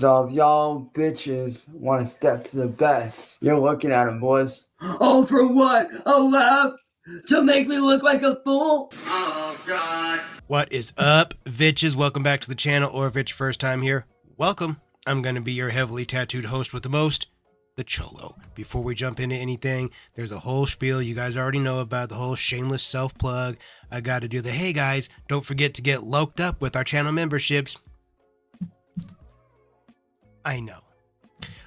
So if y'all bitches want to step to the best, you're looking at them, boys. Oh, for what? A laugh? To make me look like a fool? Oh, God. What is up, Vitches? Welcome back to the channel, or if it's your first time here, welcome. I'm going to be your heavily tattooed host with the most, the Cholo. Before we jump into anything, there's a whole spiel you guys already know about, the whole shameless self-plug. I got to do the, hey guys, don't forget to get loked up with our channel memberships. I know.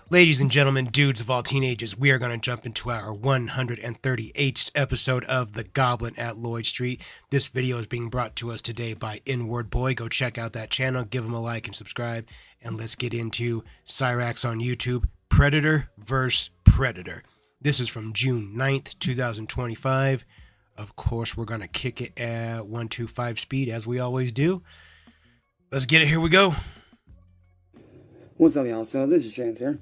Ladies and gentlemen, dudes of all teenagers, we are going to jump into our 138th episode of The Goblin at Lloyd Street. This video is being brought to us today by N Word Boi. Go check out that channel, give him a like and subscribe, and let's get into Cyraxx on YouTube, Predator vs. Predator. This is from June 9th, 2025. Of course, we're going to kick it at 125 speed, as we always do. Let's get it. Here we go. What's up, y'all? So this is Chance here,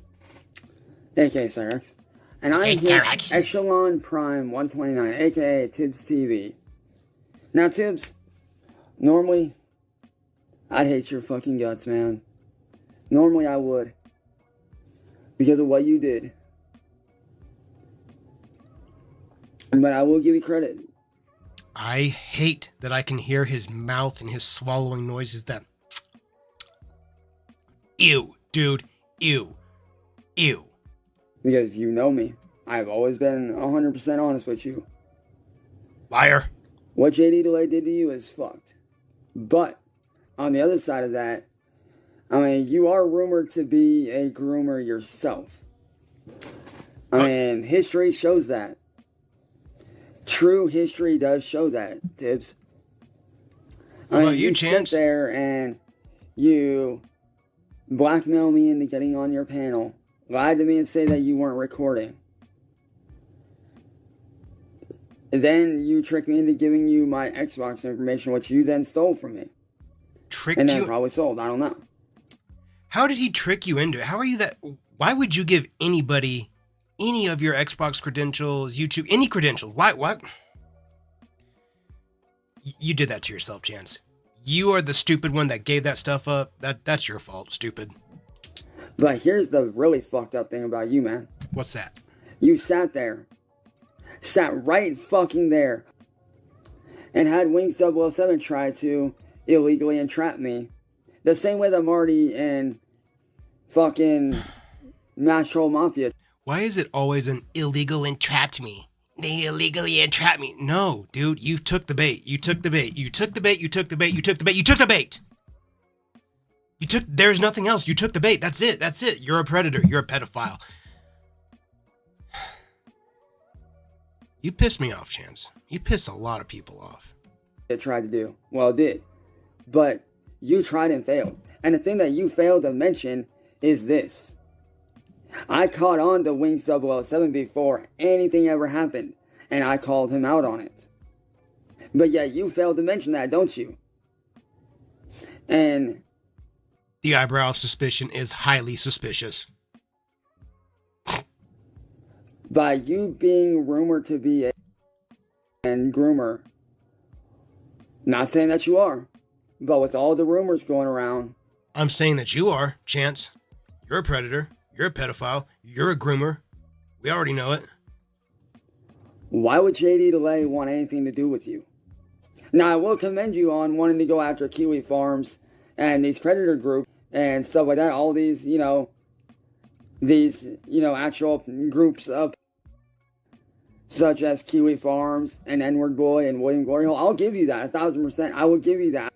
aka Cyraxx, and I'm here at Echelon Prime 129, aka Tibbs TV. Now, Tibbs, normally I'd hate your fucking guts, man. Normally I would, because of what you did. But I will give you credit. I hate that I can hear his mouth and his swallowing noises. That ew, dude, ew, ew. Because you know me. I've always been 100% honest with you. Liar. What JD Delay did to you is fucked. But, on the other side of that, I mean, you are rumored to be a groomer yourself. I mean, history shows that. True history does show that, Tibbs. How about you, Chance? Sit there and you blackmail me into getting on your panel, lied to me and say that you weren't recording. Then you tricked me into giving you my Xbox information, which you then stole from me. Tricked and then you? Probably sold. I don't know. How did he trick you into it? How are you that? Why would you give anybody any of your Xbox credentials, YouTube, any credentials? Why? What? You did that to yourself, Chance. You are the stupid one that gave that stuff up. That's your fault, stupid. But here's the really fucked up thing about you, man. What's that? You sat there. Sat right fucking there. And had Wings 007 try to illegally entrap me. The same way that Marty and fucking Match Troll Mafia. Why is it always an illegal entrapped me? They illegally entrapped me. No, dude, you took the bait. You took the bait. You took the bait. You took the bait. You took the bait. You took the bait. You took, there's nothing else. You took the bait. That's it. That's it. You're a predator. You're a pedophile. You pissed me off, Chance. You pissed a lot of people off. It tried to do. Well, it did. But you tried and failed. And the thing that you failed to mention is this. I caught on to Wings 007 before anything ever happened, and I called him out on it. But yet you failed to mention that, don't you? And the eyebrow of suspicion is highly suspicious. By you being rumored to be a groomer, not saying that you are, but with all the rumors going around, I'm saying that you are, Chance. You're a predator. You're a pedophile. You're a groomer. We already know it. Why would JD Delay want anything to do with you? Now, I will commend you on wanting to go after Kiwi Farms and these predator groups and stuff like that. All these, actual groups up, such as Kiwi Farms and N Word Boi and William Glory Hole. I'll give you that, 1,000%. I will give you that.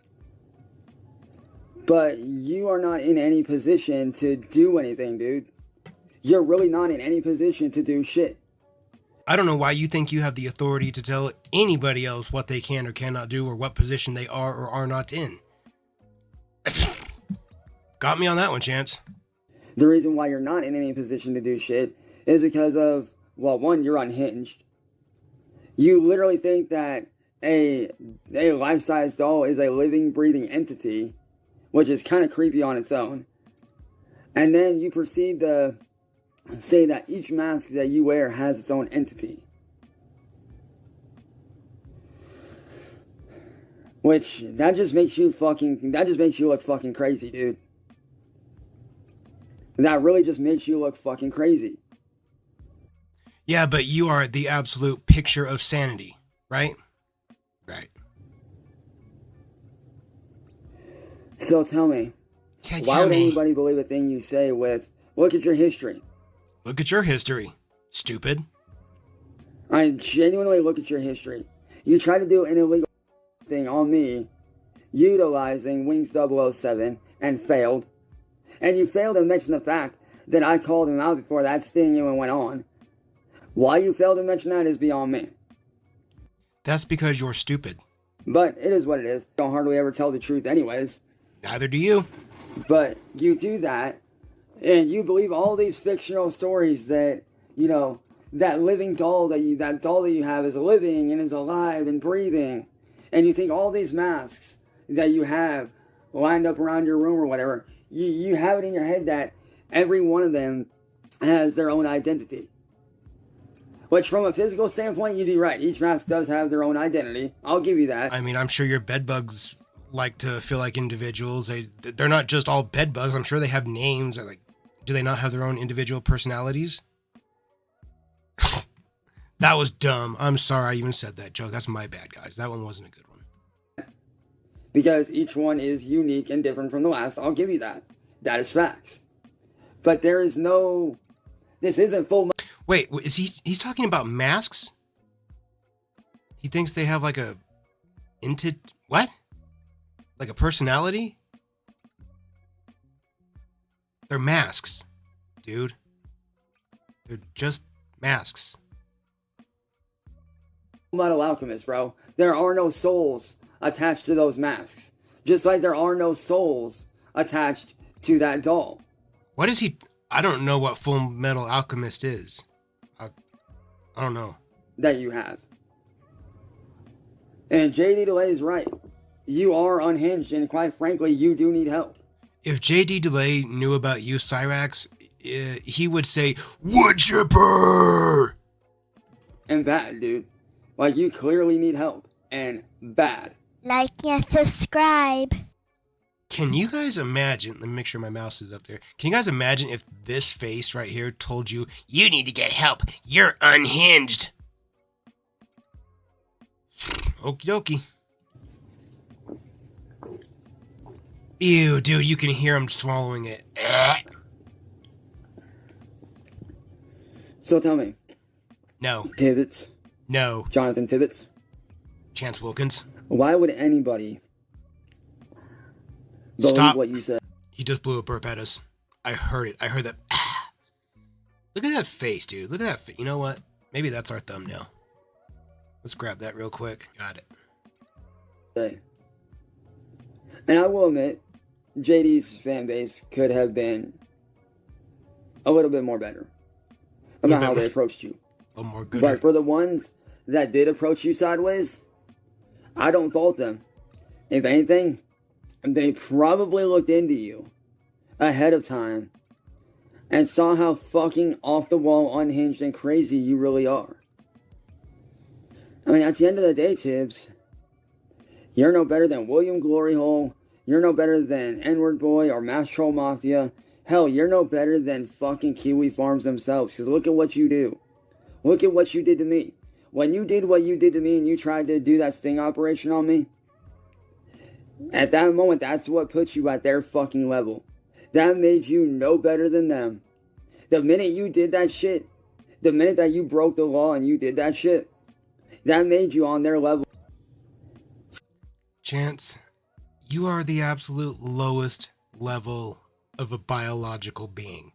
But you are not in any position to do anything, dude. You're really not in any position to do shit. I don't know why you think you have the authority to tell anybody else what they can or cannot do or what position they are or are not in. Got me on that one, Chance. The reason why you're not in any position to do shit is because of, well, one, you're unhinged. You literally think that a life-size doll is a living, breathing entity, which is kind of creepy on its own. And then you proceed to say that each mask that you wear has its own entity. Which, that just makes you look fucking crazy, dude. That really just makes you look fucking crazy. Yeah, but you are the absolute picture of sanity, right? Right. So tell me, why would anybody believe a thing you say with, look at your history? Look at your history, stupid. I genuinely look at your history. You tried to do an illegal thing on me, utilizing Wings 007, and failed. And you failed to mention the fact that I called him out before that sting even went on. Why you failed to mention that is beyond me. That's because you're stupid. But it is what it is. You don't hardly ever tell the truth anyways. Neither do you. But you do that, and you believe all these fictional stories that, you know, that living doll that you have is living and is alive and breathing. And you think all these masks that you have lined up around your room or whatever, you have it in your head that every one of them has their own identity. Which, from a physical standpoint, you'd be right. Each mask does have their own identity. I'll give you that. I mean, I'm sure your bedbugs like to feel like individuals. They're not just all bedbugs. I'm sure they have names. Like, do they not have their own individual personalities? That was dumb. I'm sorry I even said that joke. That's my bad, guys. That one wasn't a good one. Because each one is unique and different from the last. I'll give you that. That is facts. But there is no... This isn't full... Wait, is he's talking about masks? He thinks they have like a... What? Like a personality? They're masks, dude. They're just masks. Metal alchemist, bro. There are no souls attached to those masks. Just like there are no souls attached to that doll. What is he? I don't know what Full Metal Alchemist is. I don't know. That you have. And JD Delay is right. You are unhinged, and quite frankly, you do need help. If JD Delay knew about you, Cyraxx, he would say, wood chipper! And bad, dude. Like, you clearly need help. And bad. Like and subscribe. Can you guys imagine, let me make sure my mouse is up there. Can you guys imagine if this face right here told you, you need to get help, you're unhinged? Okie dokie. Ew, dude, you can hear him swallowing it. So tell me. No. Tibbets. No. Jonathan Tibbets. Chance Wilkins. Why would anybody believe Stop what you said? He just blew a burp at us. I heard it. I heard that. Look at that face, dude. Look at that face. You know what? Maybe that's our thumbnail. Let's grab that real quick. Got it. And I will admit, JD's fan base could have been a little bit more better about how they approached you. A little more good. But for the ones that did approach you sideways, I don't fault them. If anything, they probably looked into you ahead of time and saw how fucking off the wall, unhinged, and crazy you really are. I mean, at the end of the day, Tibbs, you're no better than William Gloryhole. You're no better than N Word Boi or Mass Troll Mafia. Hell, you're no better than fucking Kiwi Farms themselves. Because look at what you do. Look at what you did to me. When you did what you did to me and you tried to do that sting operation on me, at that moment, that's what put you at their fucking level. That made you no better than them. The minute you did that shit, the minute that you broke the law and you did that shit, that made you on their level. Chance, you are the absolute lowest level of a biological being.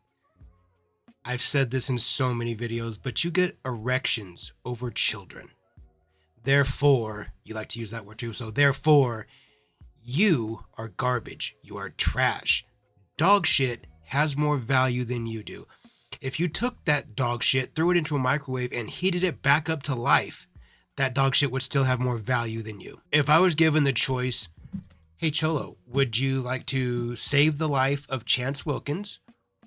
I've said this in so many videos, but you get erections over children. Therefore, you like to use that word too, so therefore, you are garbage. You are trash. Dog shit has more value than you do. If you took that dog shit, threw it into a microwave, and heated it back up to life, that dog shit would still have more value than you. If I was given the choice, hey Cholo, would you like to save the life of Chance Wilkins,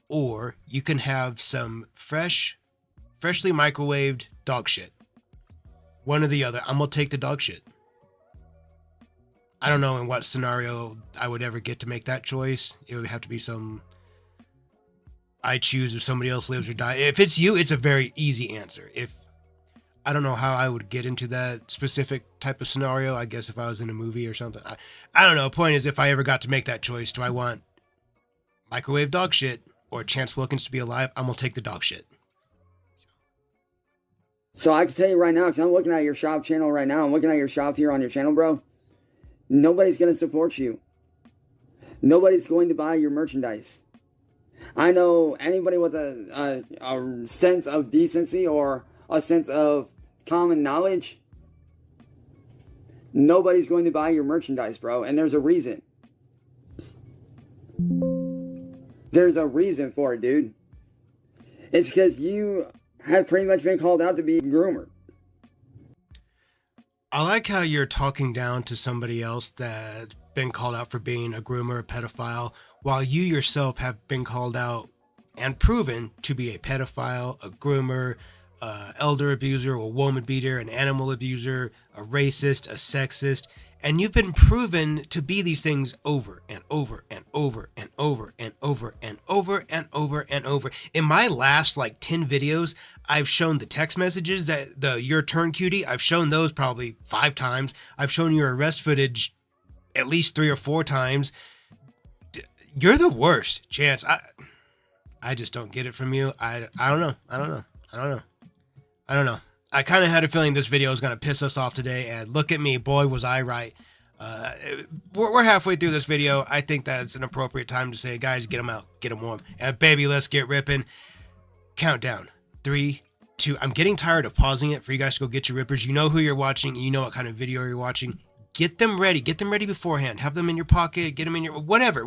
or you can have some freshly microwaved dog shit? One or the other. I'm gonna take the dog shit. I don't know in what scenario I would ever get to make that choice. It would have to be some I choose if somebody else lives or dies. If it's you, it's a very easy answer. I don't know how I would get into that specific type of scenario. I guess if I was in a movie or something. I don't know. Point is, if I ever got to make that choice, do I want microwave dog shit or Chance Wilkins to be alive? I'm going to take the dog shit. So I can tell you right now, because I'm looking at your shop channel right now. I'm looking at your shop here on your channel, bro. Nobody's going to support you. Nobody's going to buy your merchandise. I know anybody with a sense of decency or a sense of common knowledge, nobody's going to buy your merchandise, bro. And there's a reason. There's a reason for it, dude. It's because you have pretty much been called out to be a groomer. I like how you're talking down to somebody else that's been called out for being a groomer, a pedophile, while you yourself have been called out and proven to be a pedophile, a groomer, elder abuser, a woman beater, an animal abuser, a racist, a sexist, and you've been proven to be these things over and over and over and over and over and over and over and over. In my last 10 videos, I've shown the text messages that your turn cutie, I've shown those probably 5 times. I've shown your arrest footage at least 3 or 4 times. You're the worst, Chance. I just don't get it from you. I don't know. I kind of had a feeling this video was going to piss us off today, and look at me, boy, was I right. We're halfway through this video. I think that's an appropriate time to say, guys, get them out, get them warm. And baby, let's get ripping. Countdown. 3, 2. I'm getting tired of pausing it for you guys to go get your rippers. You know who you're watching. You know what kind of video you're watching. Get them ready. Get them ready beforehand. Have them in your pocket. Get them in your whatever.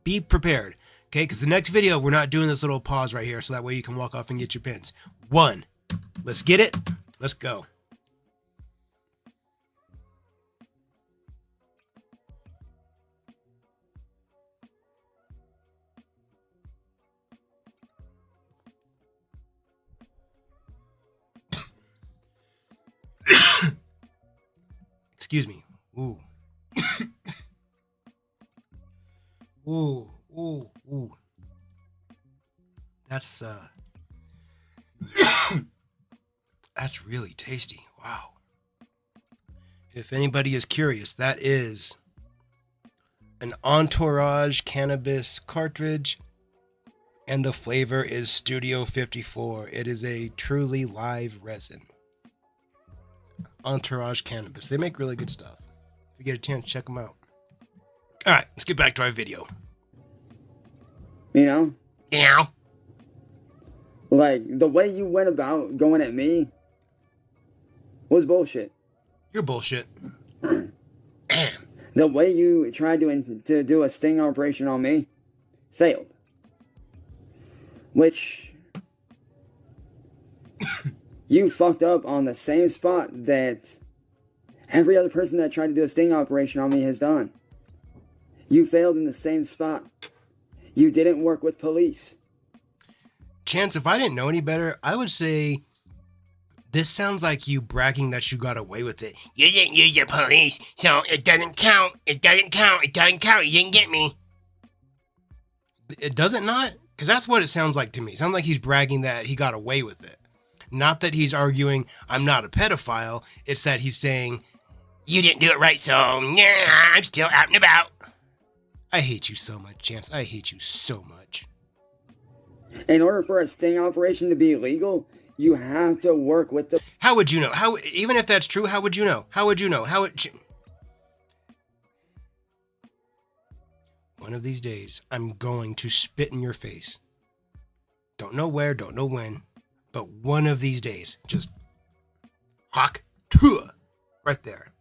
Be prepared. Okay, because the next video, we're not doing this little pause right here, so that way you can walk off and get your pins. 1. Let's get it. Let's go. Excuse me. Ooh. Ooh. That's that's really tasty. Wow. If anybody is curious, that is an Entourage cannabis cartridge, and the flavor is Studio 54. It is a truly live resin. Entourage cannabis. They make really good stuff. If you get a chance, check them out. All right, let's get back to our video. You know? Yeah. The way you went about going at me was bullshit. You're bullshit. The way you tried to do a sting operation on me failed. Which you fucked up on the same spot that every other person that tried to do a sting operation on me has done. You failed in the same spot. You didn't work with police. Chance, if I didn't know any better, I would say this sounds like you bragging that you got away with it. You didn't use the police, so it doesn't count. It doesn't count. It doesn't count. You didn't get me. It doesn't not? Because that's what it sounds like to me. It sounds like he's bragging that he got away with it. Not that he's arguing, I'm not a pedophile. It's that he's saying, you didn't do it right, so yeah, I'm still out and about. I hate you so much, Chance. I hate you so much. In order for a sting operation to be legal, you have to work with the... How would you know? How, even if that's true, how would you know? How would you know? How would you... One of these days, I'm going to spit in your face. Don't know where, don't know when, but one of these days, just hawk, right there.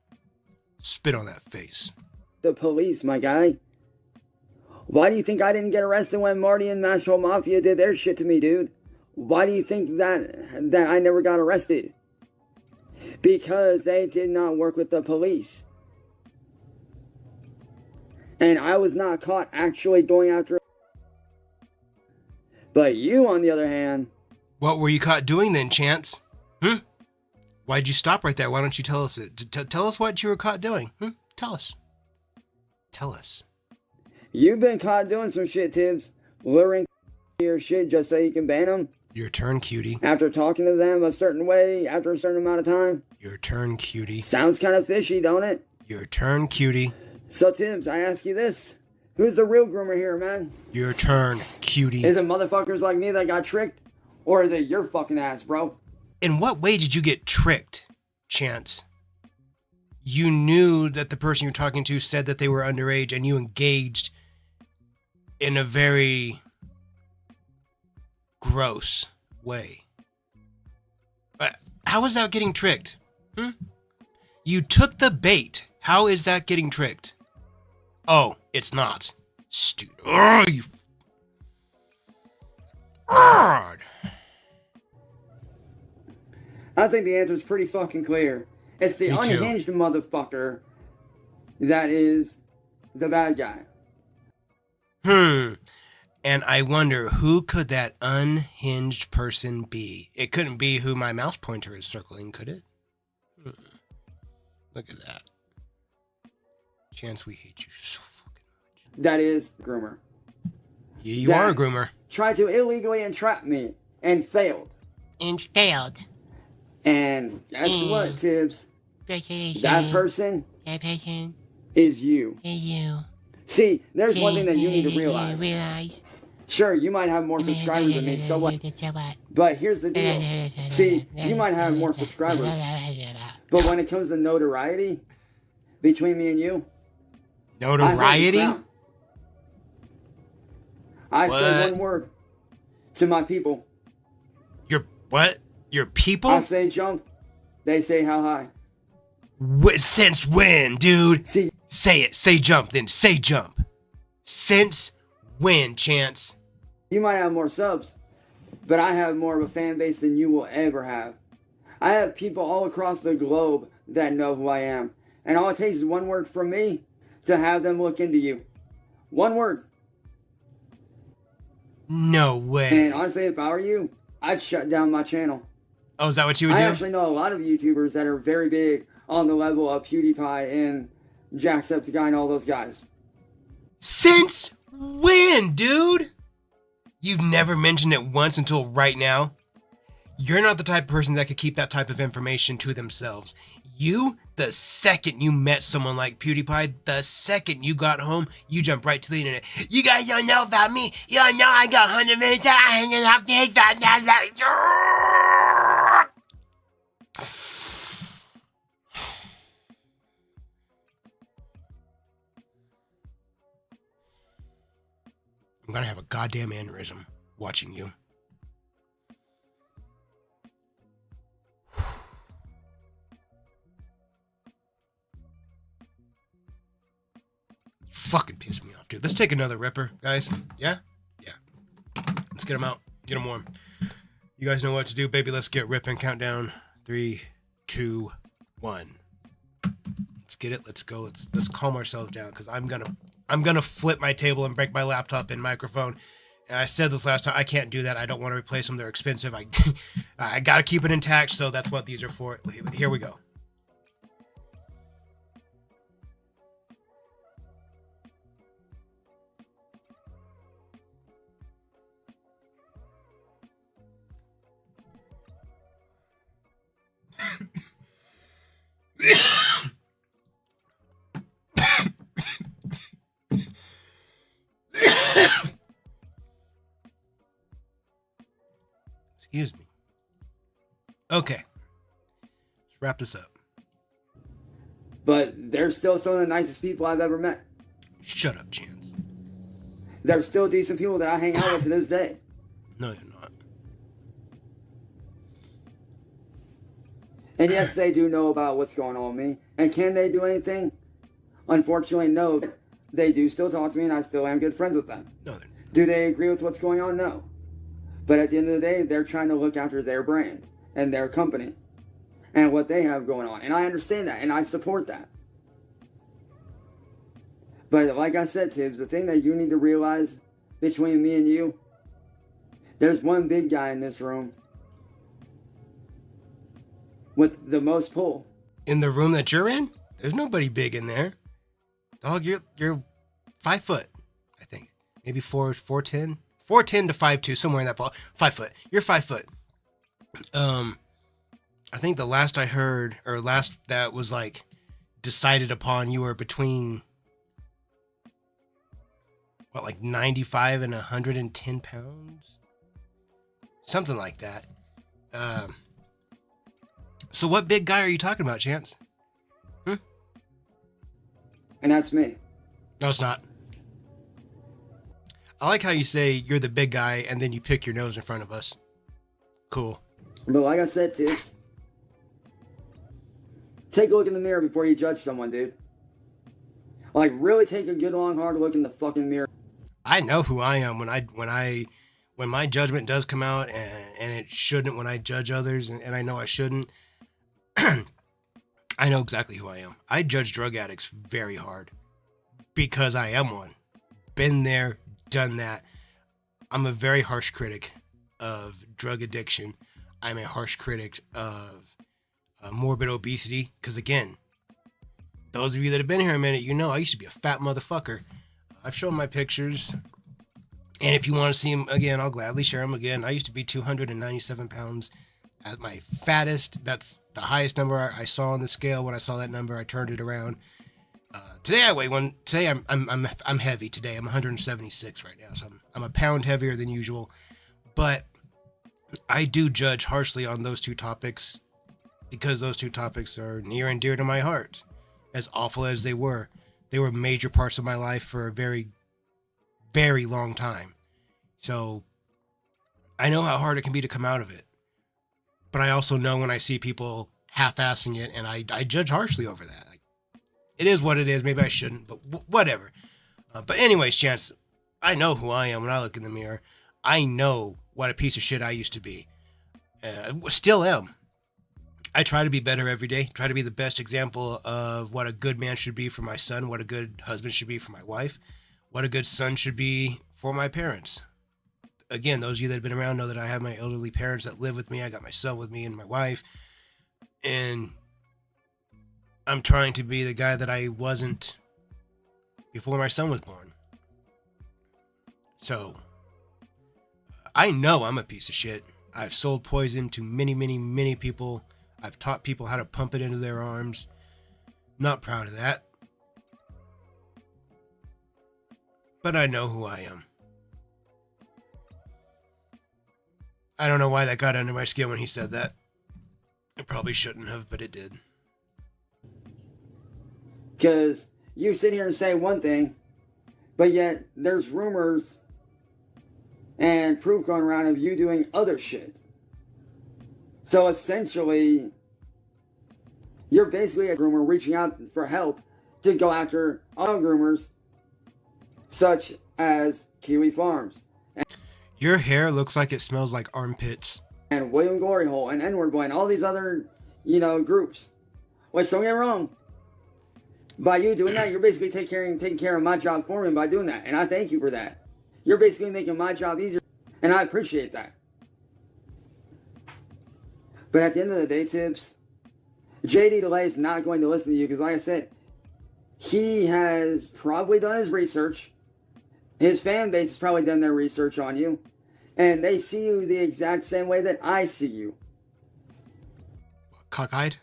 Spit on that face. The police, my guy. Why do you think I didn't get arrested when Marty and Nashville Mafia did their shit to me, dude? Why do you think that I never got arrested? Because they did not work with the police. And I was not caught actually going after... But you, on the other hand... What were you caught doing then, Chance? Why'd you stop right there? Why don't you tell us it? Tell us what you were caught doing. Tell us. Tell us. You've been caught doing some shit, Tibbs. Luring... your shit just so you can ban them? Your turn, cutie. After talking to them a certain way, after a certain amount of time? Your turn, cutie. Sounds kind of fishy, don't it? Your turn, cutie. So, Tibbs, I ask you this. Who's the real groomer here, man? Your turn, cutie. Is it motherfuckers like me that got tricked? Or is it your fucking ass, bro? In what way did you get tricked, Chance? You knew that the person you were talking to said that they were underage and you engaged in a very gross way. But how is that getting tricked? You took the bait. How is that getting tricked? Oh, it's not. Stupid. Oh, you... God. I think the answer is pretty fucking clear. It's the Me too. unhinged motherfucker that is the bad guy. And I wonder, who could that unhinged person be? It couldn't be who my mouse pointer is circling, could it? Look at that. Chance, we hate you so fucking much. That is groomer. Yeah, you are a groomer. Tried to illegally entrap me and failed. And guess what, Tibbs? That person is you. See, there's one thing that you need to realize. Sure, you might have more subscribers than me, so what? But here's the deal. See, you might have more subscribers. But when it comes to notoriety, between me and you... Notoriety? I say one word to my people. Your what? Your people? I say jump. They say how high. Since when, dude? See, say it. Say jump, then. Say jump. Since when, Chance? you might have more subs, but I have more of a fan base than you will ever have. I have people all across the globe that know who I am. And all it takes is one word from me to have them look into you. One word. No way. And honestly, if I were you, I'd shut down my channel. Oh, is that what you would do? I actually know a lot of YouTubers that are very big on the level of PewDiePie and Jacksepticeye and all those guys. Since when, dude? You've never mentioned it once until right now. You're not the type of person that could keep that type of information to themselves. You, the second you met someone like PewDiePie, the second you got home, you jumped right to the internet. You guys don't know about me. You don't know I got 100 minutes of hanging out there. I'm gonna have a goddamn aneurysm watching you. Fucking piss me off, dude. Let's take another ripper, guys. Yeah? Yeah. Let's get them out. Get them warm. You guys know what to do, baby. Let's get ripping. Countdown. 3, 2, 1. Let's get it. Let's go. Let's calm ourselves down, because I'm gonna flip my table and break my laptop and microphone. And I said this last time. I can't do that. I don't want to replace them. They're expensive. I gotta keep it intact, so that's what these are for. Here we go. Excuse me. Okay. Let's wrap this up. But they're still some of the nicest people I've ever met. Shut up, Chance. They're still decent people that I hang out with to this day. No, you're not. And yes, they do know about what's going on with me. And can they do anything? Unfortunately, no. They do still talk to me, and I still am good friends with them. No, they're not. Do they agree with what's going on? No. But at the end of the day, they're trying to look after their brand and their company and what they have going on. And I understand that, and I support that. But like I said, Tibbs, the thing that you need to realize between me and you, there's one big guy in this room with the most pull. In the room that you're in, there's nobody big in there. Dog, you're 5 foot, I think. Maybe 4'10", 4'10" to 5'2", somewhere in that ball. 5 foot. You're 5 foot. I think the last I heard, or last that was like decided upon, you were between what, like 95 and 110 pounds, something like that. So what big guy are you talking about, Chance? And that's me. No, it's not. I like how you say you're the big guy and then you pick your nose in front of us. Cool. But like I said, Tibbs, take a look in the mirror before you judge someone, dude. Like, really take a good long hard look in the fucking mirror. I know who I am when my judgment does come out, and it shouldn't when I judge others, and I know I shouldn't. I know exactly who I am. I judge drug addicts very hard because I am one. Been there, done that. I'm a very harsh critic of drug addiction. I'm a harsh critic of morbid obesity because, again, those of you that have been here a minute, you know I used to be a fat motherfucker. I've shown my pictures, and if you want to see them again, I'll gladly share them again. I used to be 297 pounds at my fattest. That's the highest number I saw on the scale. When I saw that number, I turned it around. Today I weigh one. Today I'm heavy. Today I'm 176 right now, so I'm a pound heavier than usual. But I do judge harshly on those two topics because those two topics are near and dear to my heart. As awful as they were major parts of my life for a very, very long time. So I know how hard it can be to come out of it. But I also know when I see people half-assing it, and I judge harshly over that. Like, it is what it is. Maybe I shouldn't, but whatever. But anyways, Chance, I know who I am when I look in the mirror. I know what a piece of shit I used to be. Still am. I try to be better every day. Try to be the best example of what a good man should be for my son, what a good husband should be for my wife, what a good son should be for my parents. Again, those of you that have been around know that I have my elderly parents that live with me. I got my son with me and my wife. And I'm trying to be the guy that I wasn't before my son was born. So I know I'm a piece of shit. I've sold poison to many, many, many people. I've taught people how to pump it into their arms. Not proud of that. But I know who I am. I don't know why that got under my skin when he said that. It probably shouldn't have, but it did. Because you sit here and say one thing, but yet there's rumors and proof going around of you doing other shit. So essentially, you're basically a groomer reaching out for help to go after other groomers, such as Kiwi Farms. Your hair looks like it smells like armpits. And William Glory Hole and N Word Boi and all these other, groups. Which, don't get me wrong, by you doing that, you're basically taking care of my job for me by doing that. And I thank you for that. You're basically making my job easier. And I appreciate that. But at the end of the day, Tibbs, JD Delay is not going to listen to you because, like I said, he has probably done his research. His fan base has probably done their research on you. And they see you the exact same way that I see you. Cockeyed?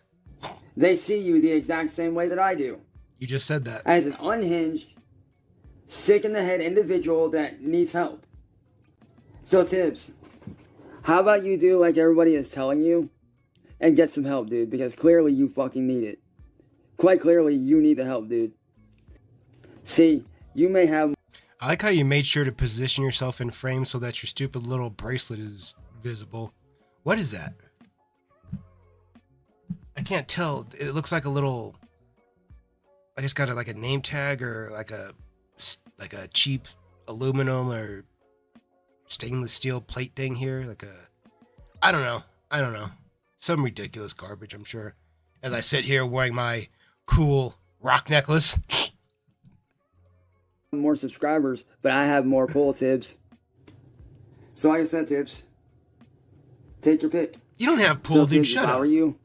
They see you the exact same way that I do. You just said that. As an unhinged, sick in the head individual that needs help. So, Tibbs, how about you do like everybody is telling you and get some help, dude? Because clearly you fucking need it. Quite clearly, you need the help, dude. See, you may have... I like how you made sure to position yourself in frame so that your stupid little bracelet is visible. What is that? I can't tell. It looks like a little... I just got like a name tag or like a cheap aluminum or stainless steel plate thing here. I don't know. Some ridiculous garbage, I'm sure. As I sit here wearing my cool rock necklace. more subscribers, but I have more pull, Tibbs. So like I said, Tibbs, take your pick. You don't have pull, So, dude. Tibbs, Shut if up. I were you,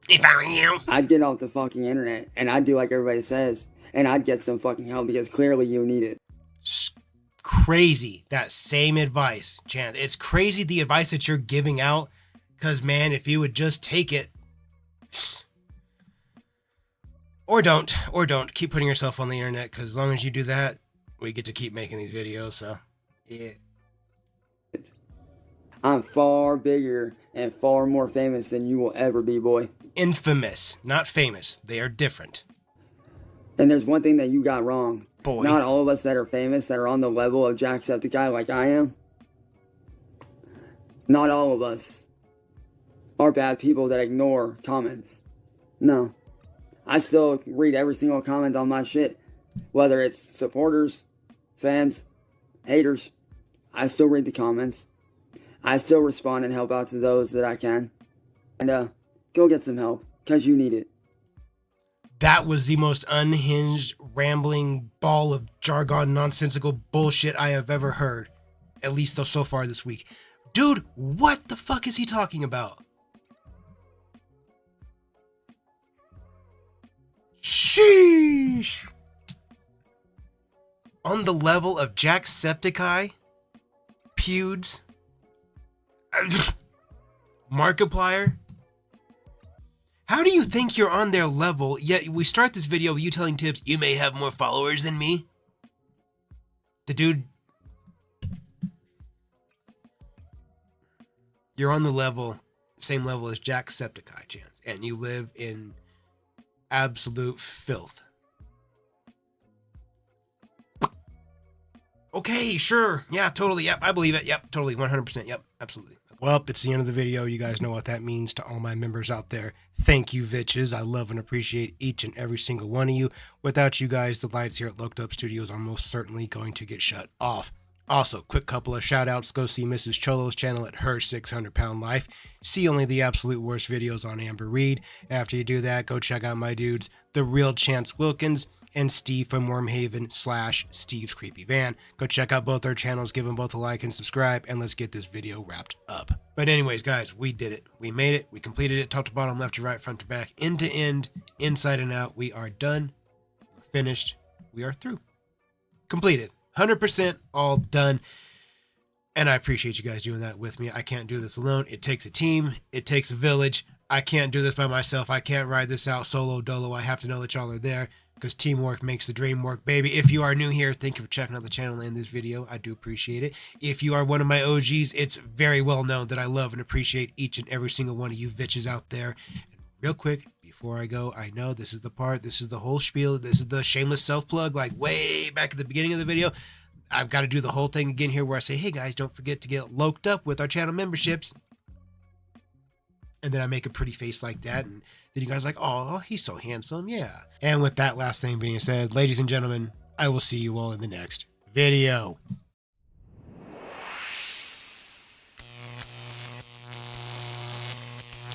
If I were you. I'd get off the fucking internet and I'd do like everybody says, and I'd get some fucking help because clearly you need it. crazy, that same advice, Chance. It's crazy the advice that you're giving out, because, man, if you would just take it, or don't, keep putting yourself on the internet, because as long as you do that, we get to keep making these videos, so, yeah. I'm far bigger and far more famous than you will ever be, boy. Infamous, not famous. They are different. And there's one thing that you got wrong. Boy. Not all of us that are famous, that are on the level of Jacksepticeye like I am, not all of us are bad people that ignore comments. No. I still read every single comment on my shit. Whether it's supporters, fans, haters, I still read the comments. I still respond and help out to those that I can. And go get some help, because you need it. That was the most unhinged, rambling ball of jargon, nonsensical bullshit I have ever heard. At least so far this week. Dude, what the fuck is he talking about? Sheesh. On the level of Jacksepticeye, Pewds, Markiplier. How do you think you're on their level, yet we start this video with you telling Tips, you may have more followers than me? The dude... You're on the level, same level as Jacksepticeye, Chance, and you live in absolute filth. Okay, sure. Yeah, totally. Yep, I believe it. Yep, totally. 100%. Yep, absolutely. Well, it's the end of the video. You guys know what that means to all my members out there. Thank you, Vitches. I love and appreciate each and every single one of you. Without you guys, the lights here at Loked Up Studios are most certainly going to get shut off. Also, quick couple of shout outs. Go see Mrs. Cholo's channel at Her 600 Pound Life. See only the absolute worst videos on Amber Reed. After you do that, go check out my dudes, The Real Chance Wilkins and Steve from Wormhaven / Steve's Creepy Van. Go check out both their channels, give them both a like and subscribe, and let's get this video wrapped up. But anyways, guys, we did it. We made it. We completed it. Top to bottom, left to right, front to back, end to end, inside and out. We are done. We're finished. We are through. Completed. 100% all done. And I appreciate you guys doing that with me. I can't do this alone. It takes a team. It takes a village. I can't do this by myself. I can't ride this out solo dolo. I have to know that y'all are there, because teamwork makes the dream work, baby. If you are new here, thank you for checking out the channel and this video. I do appreciate it. If you are one of my OGs, it's very well known that I love and appreciate each and every single one of you Vitches out there. And real quick, before I go, I know this is the part, this is the whole spiel, this is the shameless self-plug, like way back at the beginning of the video. I've got to do the whole thing again here where I say, hey guys, don't forget to get loked up with our channel memberships. And then I make a pretty face like that, and then you guys are like, oh, he's so handsome, yeah. And with that last thing being said, ladies and gentlemen, I will see you all in the next video.